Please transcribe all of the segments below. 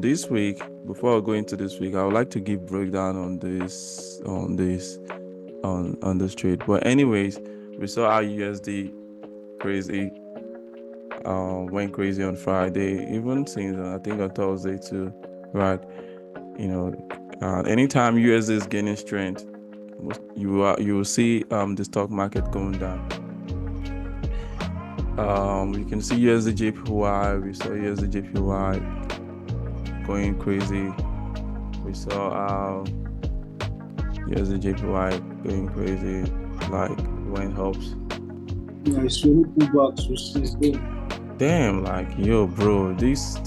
This week, before I go into this week, I would like to give breakdown on this trade. But anyways, we saw our USD crazy, went crazy on Friday, even since I think on Thursday too, right? You know, anytime USD is gaining strength, you will see the stock market going down. You can see USD JPY. We saw USD JPY going crazy. We saw USD JPY going crazy, like when helps. Yeah, it's really pull back to 16. Damn, like yo, bro, this.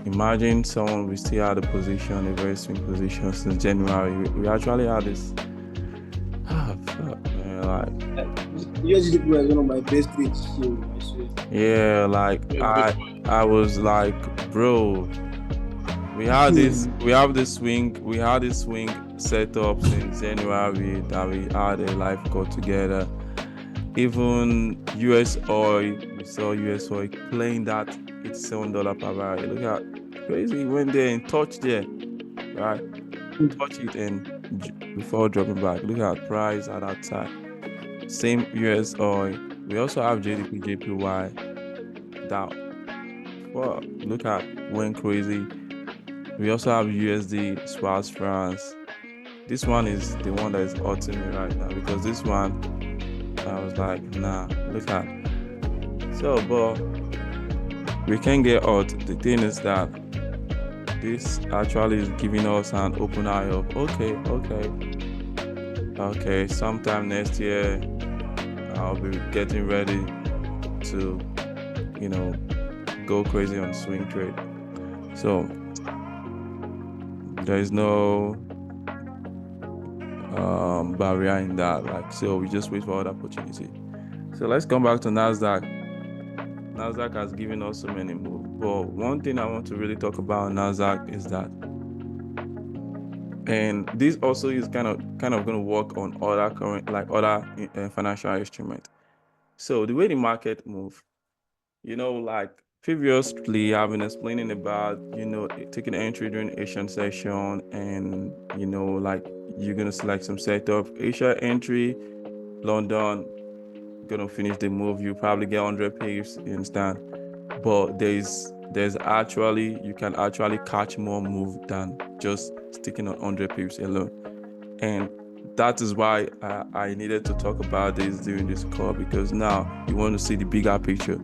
Imagine someone we still had a position, a very swing position since January. We actually had this. Ah, fuck, man, like USDP is one of my best trades here, I swear. yeah, like I was like, bro, we had this swing set up since January that we had a life got together. Even US oil, we saw US oil playing that $87 per barrel. Look at crazy. Went there and touched there, right? Touch it and before dropping back. Look at price at that time. Same US oil. We also have JDP JPY that well, look at went crazy. We also have USD Swiss France. This one is the one that is hurting me right now because this one I was like, nah, look at. So, but we can get out. The thing is that this actually is giving us an open eye of okay, sometime next year I'll be getting ready to, go crazy on swing trade. So there is no barrier in that. Like, so we just wait for other opportunity. So let's come back to Nasdaq. Nasdaq has given us so many moves, but one thing I want to really talk about on Nasdaq is that, and this also is kind of going to work on other financial instruments. So the way the market move, like previously I've been explaining about, taking entry during Asian session, and like you're gonna select some setup, Asia entry, London, gonna finish the move. You probably get 100 pips, you understand? But there's actually you can actually catch more move than just sticking on 100 pips alone. And that is why I needed to talk about this during this call, because now you want to see the bigger picture.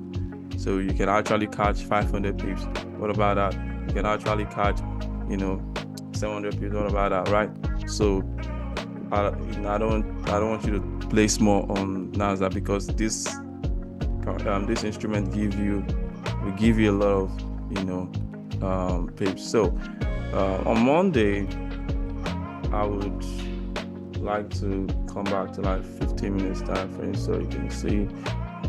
So you can actually catch 500 pips. What about that? You can actually catch, 700 pips. What about that, right? So I don't want you to play small on Nasdaq, because this instrument will give you a lot of pips. So on Monday I would like to come back to like 15 minutes time frame so you can see.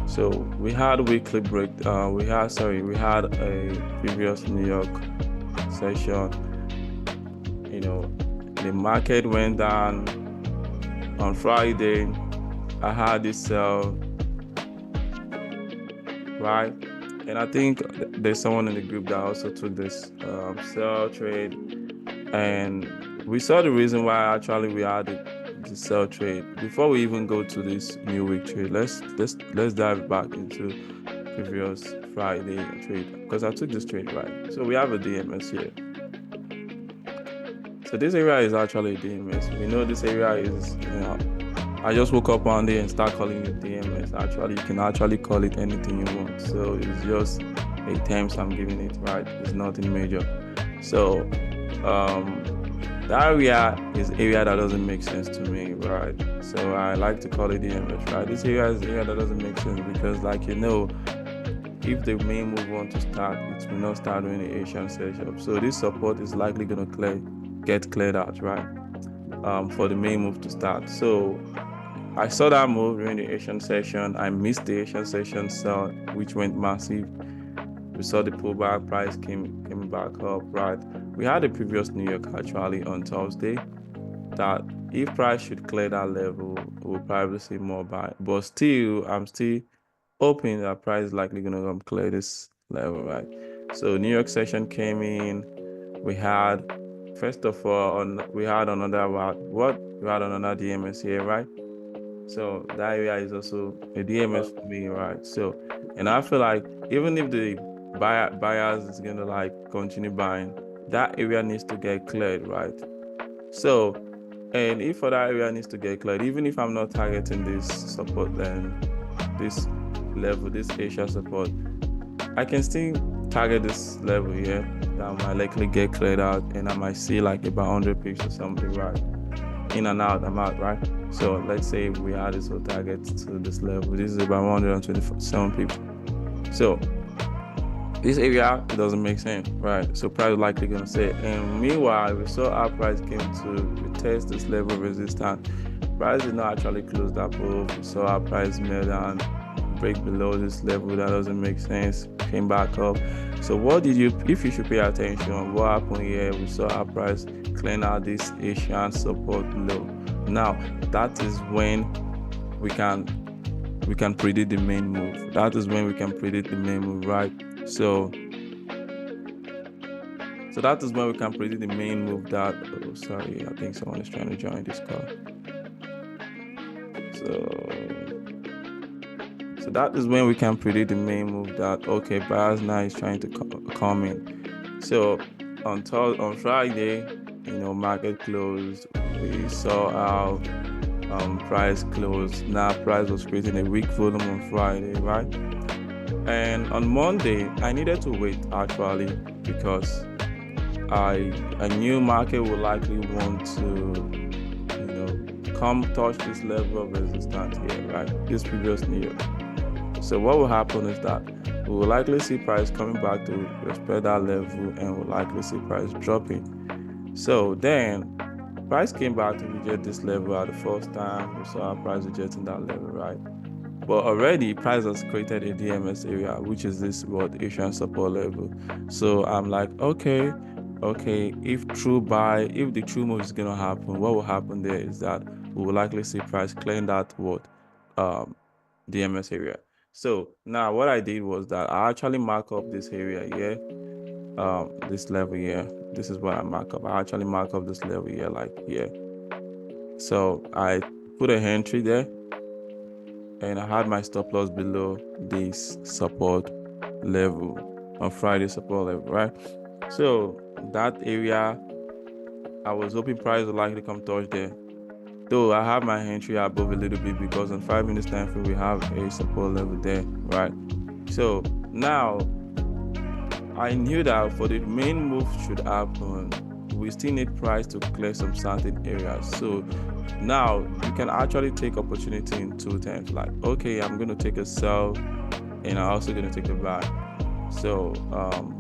So we had a weekly break. We had a previous New York session. The market went down on Friday. I had this sell, right? And I think there's someone in the group that also took this sell trade, and we saw the reason why actually we had the sell trade. Before we even go to this new week trade, let's dive back into previous Friday trade, because I took this trade, right? So we have a DMS here. So this area is actually a DMS. We know this area is, I just woke up one day and start calling it DMS. Actually, you can actually call it anything you want. So it's just a terms I'm giving it, right? It's nothing major. So that area is area that doesn't make sense to me, right? So I like to call it DMS, right? This area is the area that doesn't make sense because, like, if the main move wants to start, it will not start during the Asian session. So this support is likely going to get cleared out, right? For the main move to start. So I saw that move during the Asian session. I missed the Asian session sell, which went massive. We saw the pullback, price came back up, right? We had a previous New York actually on Thursday that if price should clear that level, we'll probably see more buy. But still, I'm still hoping that price is likely gonna clear this level, right? So New York session came in. We had, first of all, we had another we had another DMS here, right? So that area is also a DMS for me, right? So, and I feel like even if the buyers is gonna like continue buying, that area needs to get cleared, right? So, and if for that area needs to get cleared, even if I'm not targeting this support, then this level, this Asia support, I can still target this level here that might likely get cleared out, and I might see like about 100 pips or something, right? In and out, I'm out, right? So let's say we add this whole target to this level. This is about 127 pips. So this area, it doesn't make sense, right? So price likely gonna say, and meanwhile, we saw our price came to retest this level of resistance. Price did not actually close that above. We saw our price melt down, break below this level. That doesn't make sense. Came back up. So what did you, if you should pay attention, what happened here? We saw our price clean out this Asian support low. Now that is when we can predict the main move. That is when we can predict the main move, right? So that is when we can predict the main move that, oh, sorry, I think someone is trying to join this call. So that is when we can predict the main move that, okay, buyers now is trying to come in. So on Friday, market closed. We saw how price closed. Now price was creating a weak volume on Friday, right? And on Monday, I needed to wait actually because I knew market would likely want to, come touch this level of resistance here, right? This previous New York. So what will happen is that we will likely see price coming back to respect that level, and we'll likely see price dropping. So then price came back to reject this level at the first time. We saw our price rejecting that level, right? But already price has created a DMS area, which is this Asian support level. So I'm like, okay, if the true move is gonna happen, what will happen there is that we will likely see price clearing that DMS area. So now what I did was that I actually mark up this area here, this level here. This is what I mark up. I actually mark up this level here, like here. So I put a entry there, and I had my stop loss below this support level on Friday support level, right? So that area, I was hoping price would likely come touch there. Though I have my entry above a little bit because on 5 minutes time frame we have a support level there, right? So now I knew that for the main move should happen, we still need price to clear some certain areas. So now you can actually take opportunity in two times. Like, okay, I'm going to take a sell, and I'm also going to take a buy. So,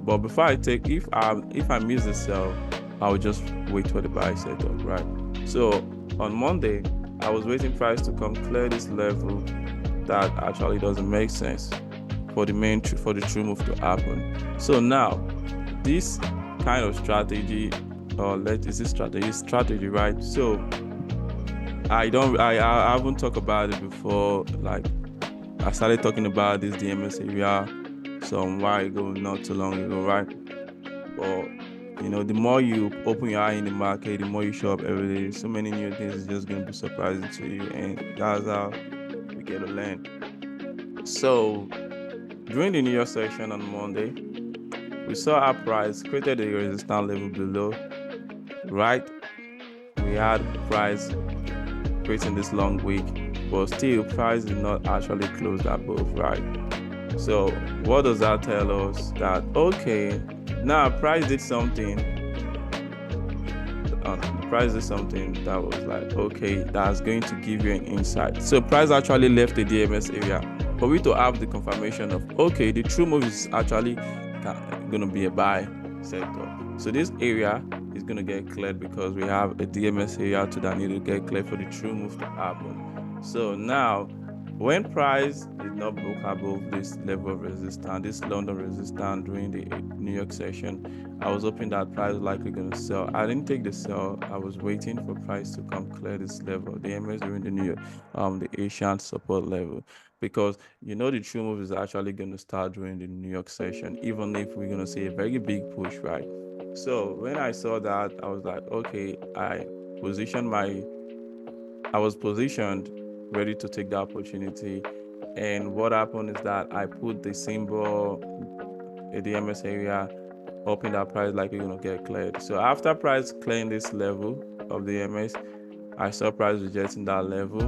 but before I take, if I miss the sell, I'll just wait for the buy setup, right? So on Monday, I was waiting price to come clear this level that actually doesn't make sense for the true move to happen. So now this kind of strategy, strategy, right? So I haven't talked about it before. Like, I started talking about this DMS area some while ago, not too long ago, right? But the more you open your eye in the market, the more you show up every day. So many new things is just gonna be surprising to you, and that's how we get to learn. So during the New York session on Monday, we saw our price created a resistance level below, right? We had price creating this long wick, but still price did not actually close above, right? So what does that tell us? That okay, now price did something. Price did something that was like, okay, that's going to give you an insight. So price actually left the DMS area for we to have the confirmation of, okay, the true move is actually going to be a buy setup. So this area is going to get cleared because we have a DMS area that need to get cleared for the true move to happen. So now When price did not broke above this level of resistance, this London resistance during the New York session, I was hoping that price was likely going to sell. I didn't take the sell. I was waiting for price to come clear this level, the MS during the New York, the Asian support level, because the true move is actually going to start during the New York session, even if we're going to see a very big push, right? So when I saw that, I was like, okay, positioned my I was positioned ready to take the opportunity. And what happened is that I put the symbol in the MS area, hoping that price likely going to get cleared. So after price clearing this level of the MS, I saw price rejecting that level.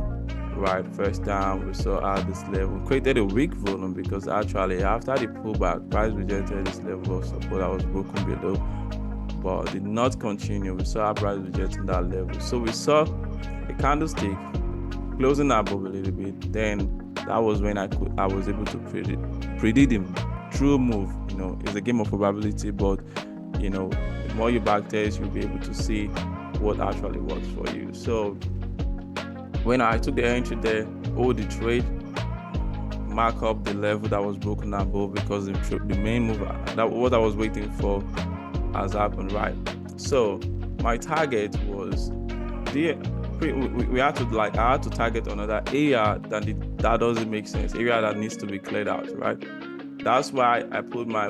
Right, first time we saw at this level, created a weak volume because actually after the pullback, price rejected this level of support that was broken below, but did not continue. We saw our price rejecting that level. So we saw a candlestick closing above a little bit. Then that was when I was able to predict him true move. It's a game of probability, but the more you backtest, you'll be able to see what actually works for you. So when I took the entry there, hold the trade, mark up the level that was broken above, because the main move, that what I was waiting for, has happened, right? So my target was we had to I had to target another area that doesn't make sense, area that needs to be cleared out, right? That's why I put my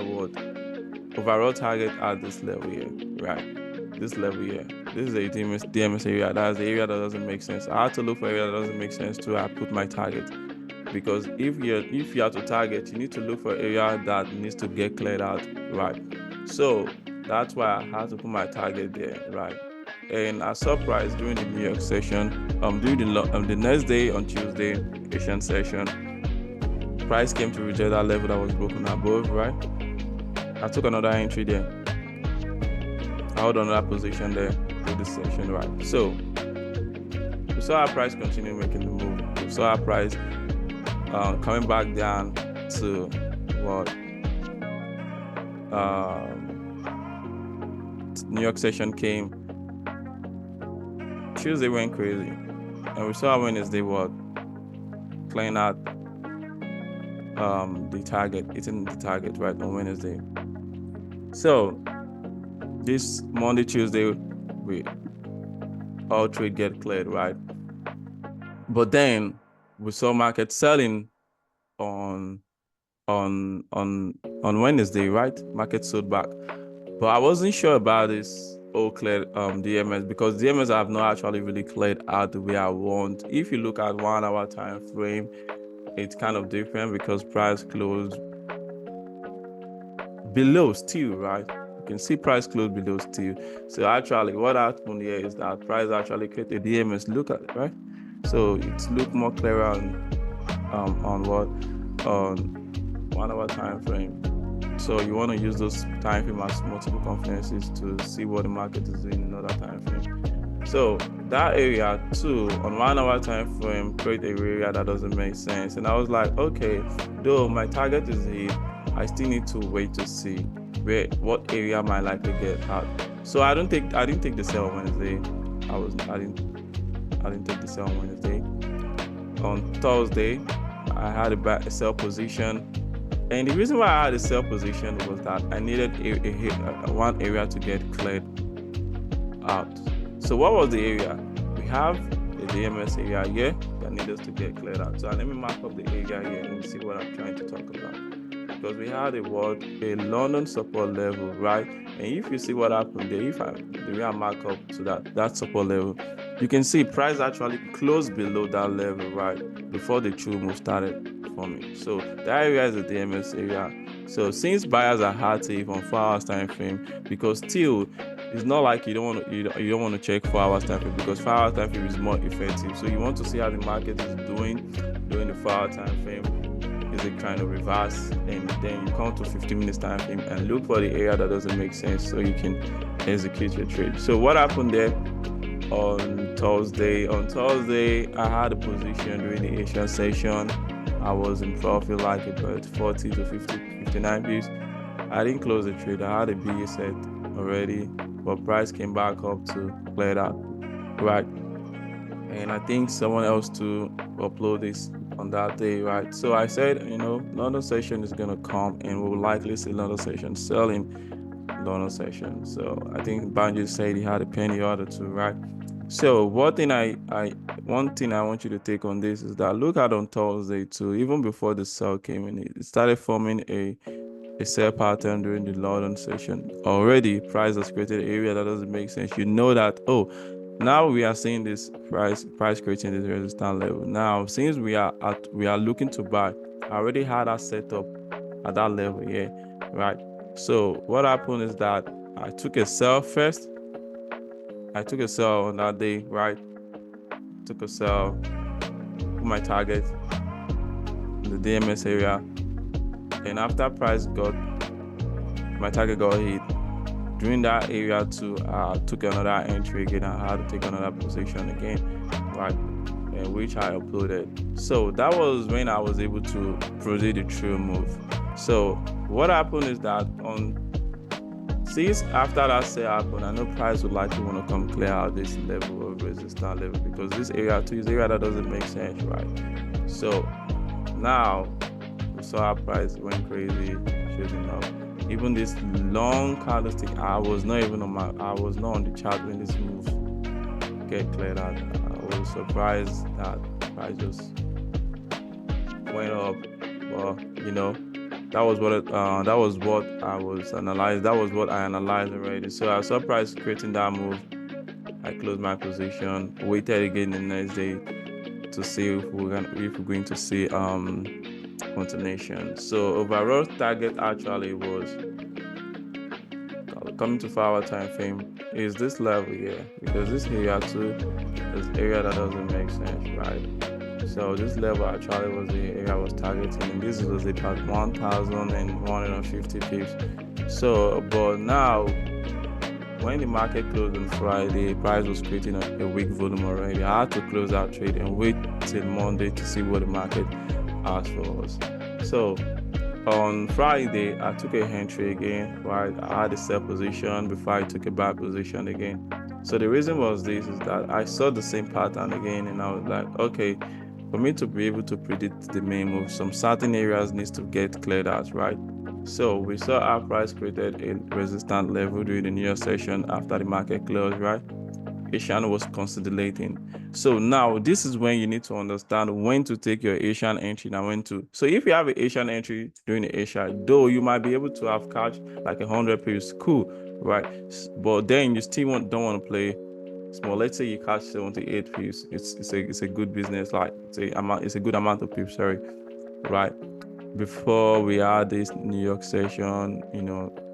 overall target at this level here, right? This level here. This is a DMS area. That's the area that doesn't make sense. I had to look for area that doesn't make sense too. I put my target, because if you have to target, you need to look for area that needs to get cleared out, right? So that's why I had to put my target there, right? And I saw price during the New York session, during the next day on Tuesday, Asian session, price came to reject that level that was broken above, right? I took another entry there. I held another position there for this session, right? So we saw our price continue making the move. We saw our price coming back down to what New York session came. Tuesday went crazy, and we saw Wednesday clearing out the target, hitting the target right on Wednesday. So this Monday, Tuesday, all trade get cleared, right? But then we saw market selling on Wednesday, right? Market sold back, but I wasn't sure about this cleared DMS, because DMS have not actually really cleared out the way I want. If you look at 1 hour time frame, it's kind of different because price closed below still, right? You can see price closed below still. So actually what happened here is that price actually created DMS. Look at it, right? So it's look more clearer on 1 hour time frame. So you want to use those time frame as multiple conferences to see what the market is doing in another time frame. So that area too on 1 hour time frame create a area that doesn't make sense. And I was like, okay, though my target is here, I still need to wait to see what area might likely get out. So I didn't take the sell on Wednesday. I didn't take the sell on Wednesday. On Thursday, I had a sell position. And the reason why I had a sell position was that I needed one area to get cleared out. So what was the area? We have the DMS area here that needs us to get cleared out. So let me mark up the area here and see what I'm trying to talk about. Because we had a London support level, right? And if you see what happened there, the way I mark up to that support level, you can see price actually closed below that level, right? Before the true move started forming. So that area is the DMS area. So since buyers are hard to even 4 hours time frame, because still it's not like you don't want to check 4 hours time frame, because 4 hours time frame is more effective. So you want to see how the market is doing during the 4 hour time frame. Is it trying to reverse? And then you come to 15 minutes time frame and look for the area that doesn't make sense so you can execute your trade. So what happened there on Thursday? On Thursday, I had a position during the Asia session. I was in profit like about 40 to 59 pips. I didn't close the trade. I had a BA set already, but price came back up to clear that, right? And I think someone else to upload this on that day, right? So I said, London session is gonna come, and we'll likely see London session selling London session. So I think Banjo said he had a penny order too, right? So one thing I want you to take on this is that look at on Thursday too, even before the sell came in, it started forming a sell pattern during the London session. Already price has created an area that doesn't make sense. You know that, oh, now we are seeing this price creating this resistance level. Now, since we are looking to buy, I already had that set up at that level here, right? So what happened is that I took a sell first. I took a sell on that day, right? Took a sell, put my target in the DMS area, and after price got my target got hit. During that area too, I took another entry again. I had to take another position again, right? And which I uploaded. So that was when I was able to proceed the true move. So what happened is that since after that sale happened, I know price would likely want to come clear out this level of resistance level, because this area too is area that doesn't make sense, right? So now we saw our price went crazy, shooting up. Even this long candlestick, I was not on the chart when this move get cleared out. I was surprised that price just went up. Well, that was what I was analyzed. That was what I analyzed already. So I saw price creating that move. I closed my position, waited again the next day to see if we're going to see continuation. So overall target actually was coming to 4-hour time frame is this level here, because this area too is area that doesn't make sense, right? So this level actually was the area I was targeting, and this was about 1,150 pips. So but now when the market closed on Friday, price was creating a weak volume already. I had to close that trade and wait till Monday to see what the market asked for us. So on Friday, I took a entry again, right? I had a sell position before I took a buy position again. So the reason was this is that I saw the same pattern again, and I was like, okay, for me to be able to predict the main move, some certain areas needs to get cleared out, right? So we saw our price created a resistance level during the New York session after the market closed, right? Asian was consolidating. So now this is when you need to understand when to take your Asian entry and when to. So if you have an Asian entry during the Asia, though you might be able to have catch like 100 pips, cool, right? But then you still don't want to play small. Let's say you catch 78 pips. It's a good business, like it's a good amount of pips, sorry, right? Before we had this New York session,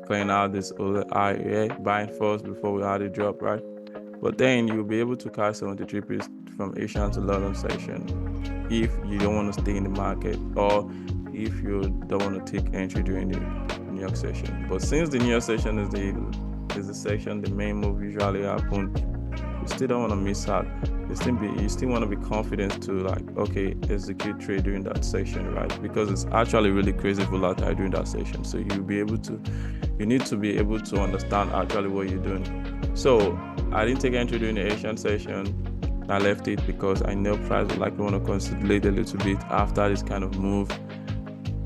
clearing out this other area, buying first before we had a drop, right? But then you'll be able to catch 73 pips from Asian to London session if you don't want to stay in the market, or if you don't want to take entry during the New York session. But since the New York session is the section, the main move usually happen, you still don't want to miss out. You still want to be confident to execute trade during that session, right? Because it's actually really crazy volatile during that session. So you need to be able to understand actually what you're doing. So I didn't take entry during the Asian session. I left it because I know price would likely want to consolidate a little bit after this kind of move.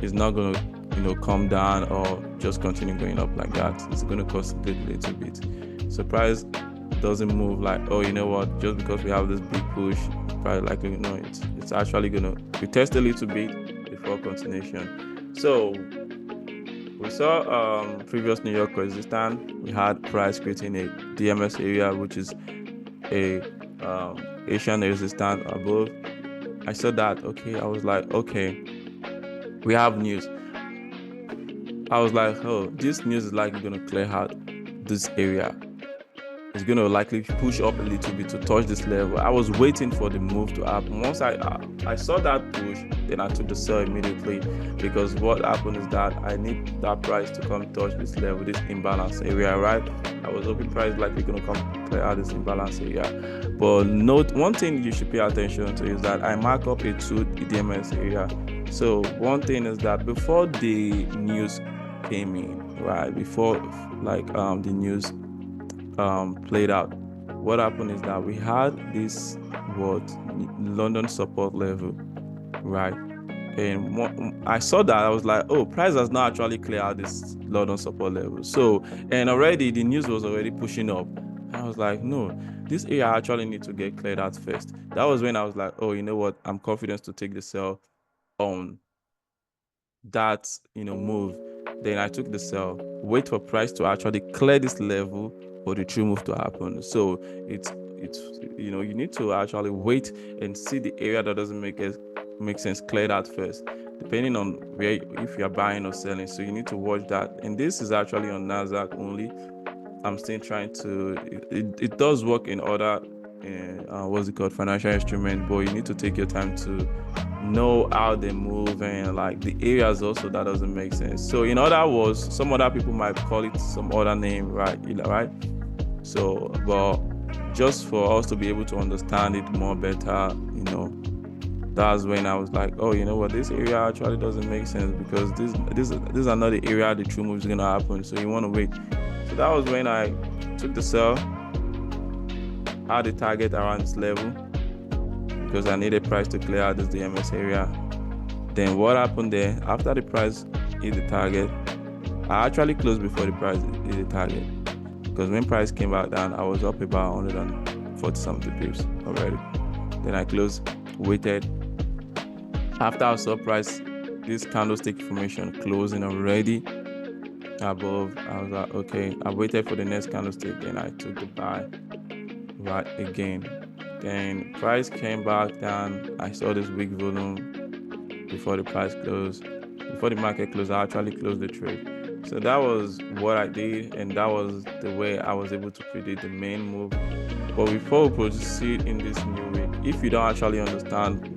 It's not going to come down or just continue going up like that. It's going to consolidate a little bit. So price doesn't move like, oh, you know what, just because we have this big push, price likely, it's actually going to test a little bit before continuation. So we saw previous New York resistance. We had price creating a DMS area, which is a Asian resistance above. I saw that. Okay, I was like, okay, we have news. I was like, oh, this news is likely going to clear out this area. It's going to likely push up a little bit to touch this level. I was waiting for the move to happen. Once I saw that push, then I took the sell immediately, because what happened is that I need that price to come touch this level, this imbalance area, right? I was hoping price likely going to come clear out this imbalance area. But note, one thing you should pay attention to is that I mark up a 2 EDMS area. So one thing is that before the news came in, right? Before the news played out, what happened is that we had this London support level, right? And I saw that, I was like, oh, price has not actually cleared out this London support level. So, and already the news was already pushing up. And I was like, no, this area actually need to get cleared out first. That was when I was like, oh, you know what? I'm confident to take the sell on that, move. Then I took the sell, wait for price to actually clear this level for the true move to happen. So it's you need to actually wait and see the area that doesn't make sense cleared out first, depending on where, if you're buying or selling. So you need to watch that. And this is actually on Nasdaq only. I'm still trying to, it does work in other what's it called, financial instrument, but you need to take your time to know how they move, and like the areas also that doesn't make sense. So in other words, some other people might call it some other name, right? Right? So, but just for us to be able to understand it more better, that's when I was like, oh, you know what, this area actually doesn't make sense, because this is another area the true move is gonna happen. So you want to wait. So that was when I took the sell, had the target around this level, because I needed price to clear out this DMS area. Then what happened there, after the price hit the target, I actually closed before the price hit the target, because when price came back down, I was up about 140 something pips already. Then I closed, waited. After I saw price, this candlestick formation closing already above, I was like, okay, I waited for the next candlestick, then I took the buy right again. Then price came back down. I saw this weak volume before the price closed. Before the market closed, I actually closed the trade. So that was what I did, and that was the way I was able to predict the main move. But before we proceed in this new week, if you don't actually understand,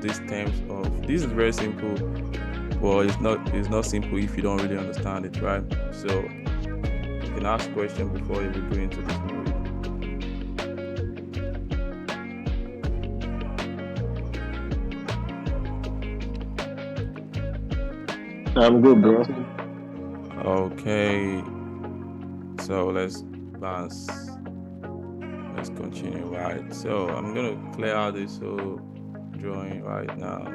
these terms of, this is very simple. Well, it's not simple if you don't really understand it, right? So you can ask questions before you go into this new week. I'm good, bro. Okay, so let's bounce. Let's continue, right? So I'm gonna clear out this whole drawing right now.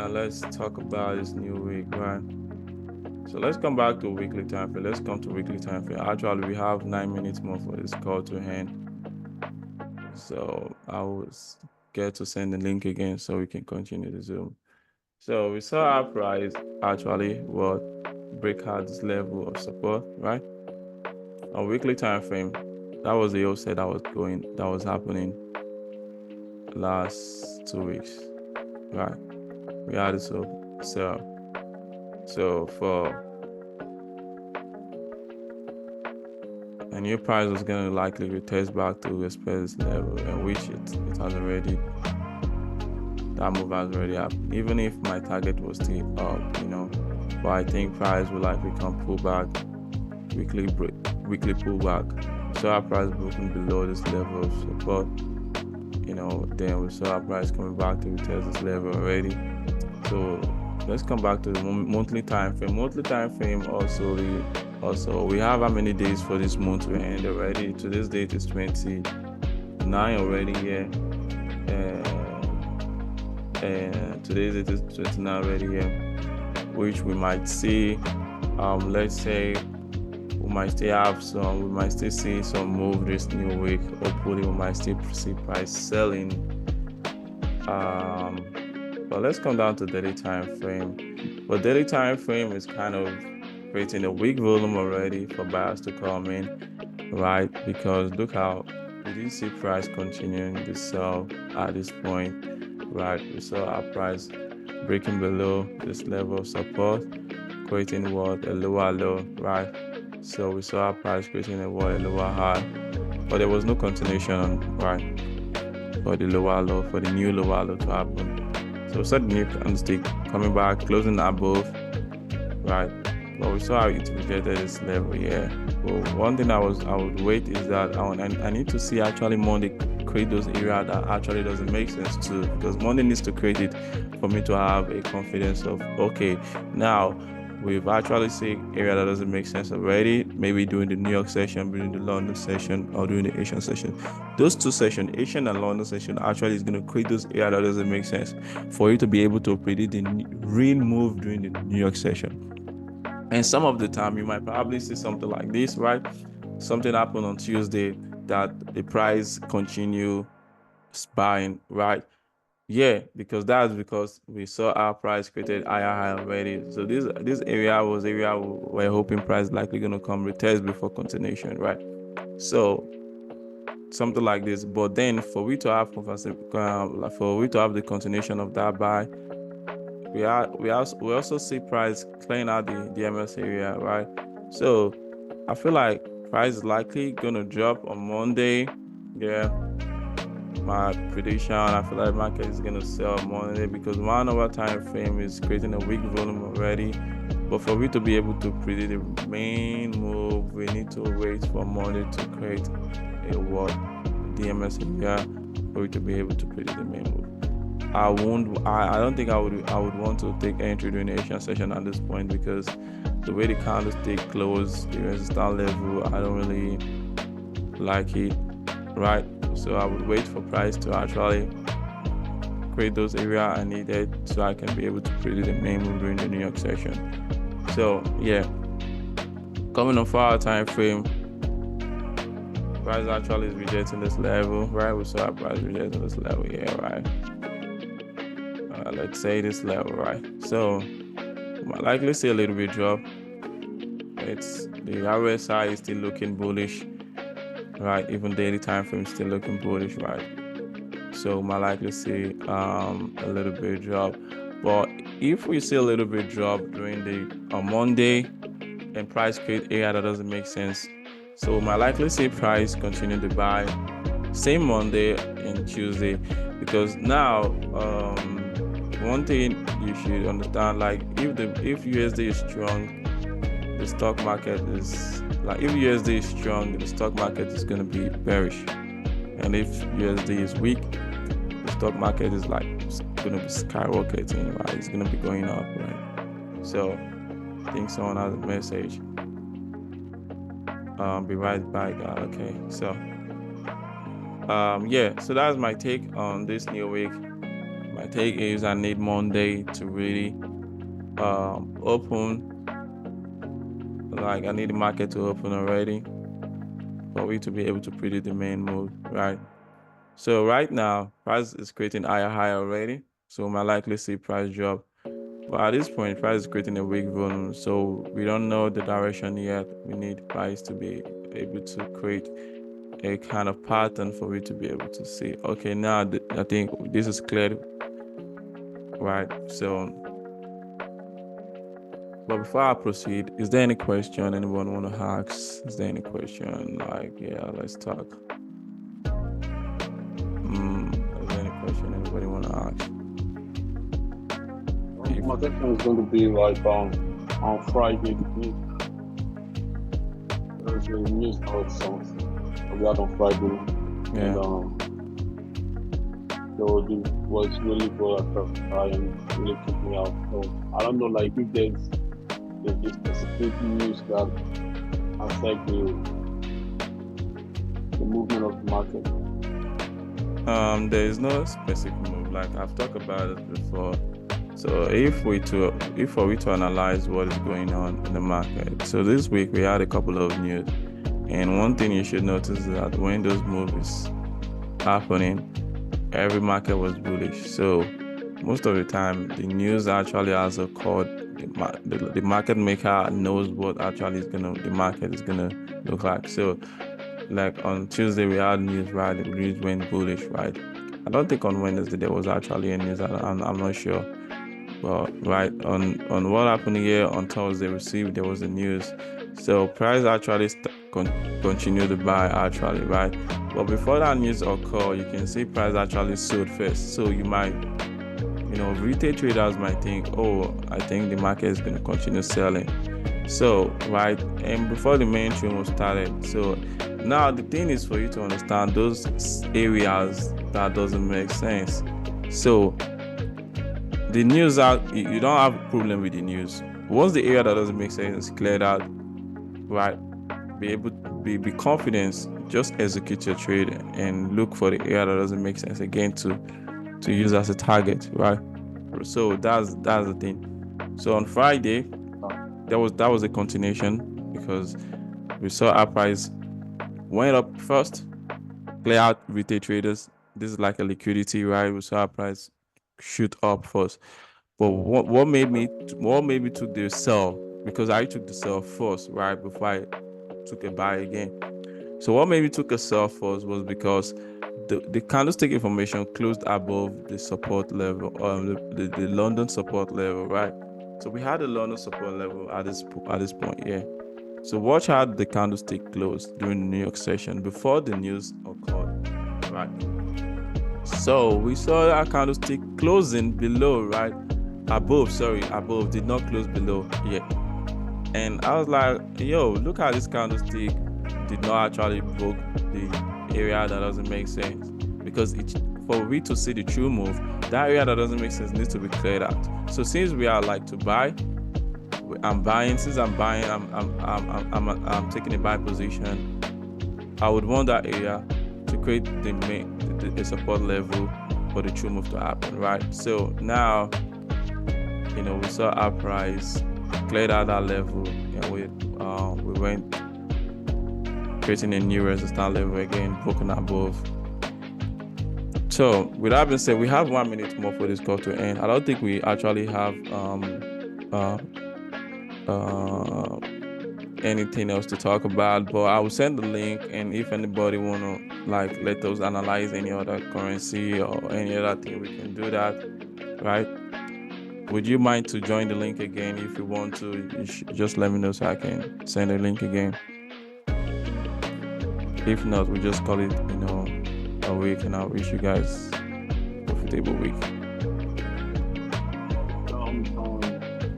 Let's talk about this new week, right? So let's come back to weekly time frame. Let's come to weekly time frame. Actually, we have 9 minutes more for this call to end. So I will get to send the link again so we can continue the Zoom. So we saw our price actually break out this level of support, right? On weekly time frame, that was the offset that was happening last 2 weeks, right? We had it so for a new price was going to likely retest back to this level, in which it has already, that move has already happened. Even if my target was still up, but I think price will likely come pull back, weekly pullback. So our price broken below this level of support, then we saw our price coming back to retest this level already. So let's come back to the monthly time frame. Monthly time frame also we have how many days for this month to end already. Today's date is 29 already here, and today's date is 29 already here, which we might see, let's say we might still see some move this new week. Hopefully we might still see price selling, but let's come down to daily time frame. But daily time frame is kind of creating a weak volume already for buyers to come in, right? Because look how we didn't see price continuing to sell at this point, right? We saw our price breaking below this level of support, creating a lower low, right? So we saw our price creating a lower high, but there was no continuation, right, for the lower low, for the new lower low to happen. So we saw the new candlestick coming back, closing above, right? But we saw how it rejected this level here. But one thing I would wait is that I need to see actually Monday create those areas that actually doesn't make sense too, because Monday needs to create it for me to have a confidence of, okay, now we've actually seen area that doesn't make sense already, maybe during the New York session, during the London session, or during the Asian session. Those two sessions, Asian and London session, actually is going to create those area that doesn't make sense for you to be able to predict the real move during the New York session. And some of the time you might probably see something like this, right? Something happened on Tuesday that the price continue buying, right? Yeah, because we saw our price created higher high already. So this area was area we're hoping price likely gonna come retest before continuation, right? So something like this. But then for we to have for we to have the continuation of that buy, we also see price clearing out the MS area, right? So I feel like price is likely gonna drop on Monday. Yeah, my prediction, I feel like market is gonna sell on Monday because 1 hour time frame is creating a weak volume already. But for we to be able to predict the main move, we need to wait for Monday to create a what DMS area for we to be able to predict the main move. I don't think I would want to take entry during the Asian session at this point because the way the candlestick close, the resistance level, I don't really like it, right? So I would wait for price to actually create those areas I needed so I can be able to predict the main move during the New York session. So yeah, coming on 4 hour time frame, price actually is rejecting this level, right? We saw our price rejecting this level, yeah, right? Let's say this level, right? So we might likely see a little bit drop. It's the RSI is still looking bullish, right? Even daily time frame is still looking bullish, right? So we might likely see a little bit drop. But if we see a little bit drop during the on Monday and price create area that doesn't make sense, so we might likely see price continue to buy same Monday and Tuesday, because now one thing you should understand, like if USD is strong, the stock market is like, if USD is strong, the stock market is going to be bearish, and if USD is weak, the stock market is like going to be skyrocketing, right? It's going to be going up, right? So I think someone has a message. Be right back. Okay, so yeah, so that's my take on this new week. My take is I need Monday to really open. Like I need the market to open already for we to be able to predict the main move, right? So right now, price is creating higher high already, so we might likely see price drop. But at this point, price is creating a weak volume, so we don't know the direction yet. We need price to be able to create a kind of pattern for we to be able to see. Okay, now I think this is clear, right? So, but before I proceed, is there any question anyone want to ask? Is there any question? Like, yeah, let's talk. Is there any question anybody want to ask? My question is going to be like on Friday. There's a news about something we had on Friday, Yeah. and so it was really good and really took me out. So I don't know, like if there's a specific news that affect the movement of the market. There is no specific move. Like I've talked about it before. So if we to analyze what is going on in the market, so this week we had a couple of news, and one thing you should notice is that when those moves happening, every market was bullish. So most of the time, the news actually has a code. The market maker knows what actually the market is gonna look like. So like on Tuesday we had news, right? The news went bullish, right? I don't think on Wednesday there was actually a news. I'm not sure. But right on what happened here on Thursday, there was a news. So price actually continued to buy actually, right? But before that news occurred, you can see price actually sold first. So you might, retail traders might think, oh, I think the market is going to continue selling. So right, and before the mainstream was started. So now the thing is for you to understand those areas that doesn't make sense. So the news you don't have a problem with the news. once the area that doesn't make sense is cleared out, right? Be able be confident, just execute your trade and look for the area that doesn't make sense again to use as a target, right? So that's the thing. So on Friday, that was a continuation because we saw our price went up first, clear out retail traders. This is like a liquidity, right? We saw our price shoot up first. But what made me took the sell, because I took the sell first, right, before I took a buy again. So what made me took a sell first was because the candlestick information closed above the support level, the London support level, right? So we had a London support level at this point, yeah. So watch how the candlestick closed during the New York session before the news occurred, right? So we saw our candlestick closing below, right? Above, did not close below yet. And I was like, yo, look how this candlestick did not actually broke the area that doesn't make sense. Because for we to see the true move, that area that doesn't make sense needs to be cleared out. So since we are like to buy, I'm buying. Since I'm buying, I'm taking a buy position. I would want that area to create the support level for the true move to happen, right? So now, we saw our price cleared out that level, and we went creating a new resistance level again, broken above. So with that being said, we have 1 minute more for this call to end. I don't think we actually have anything else to talk about, but I will send the link, and if anybody wanna let us analyze any other currency or any other thing, we can do that, right? Would you mind to join the link again? If you want to, just let me know so I can send the link again. If not, we just call it a week, and I'll wish you guys a profitable week.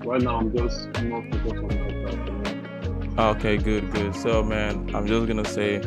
Right now I'm just more focused on that. Okay, good. So man, I'm just gonna say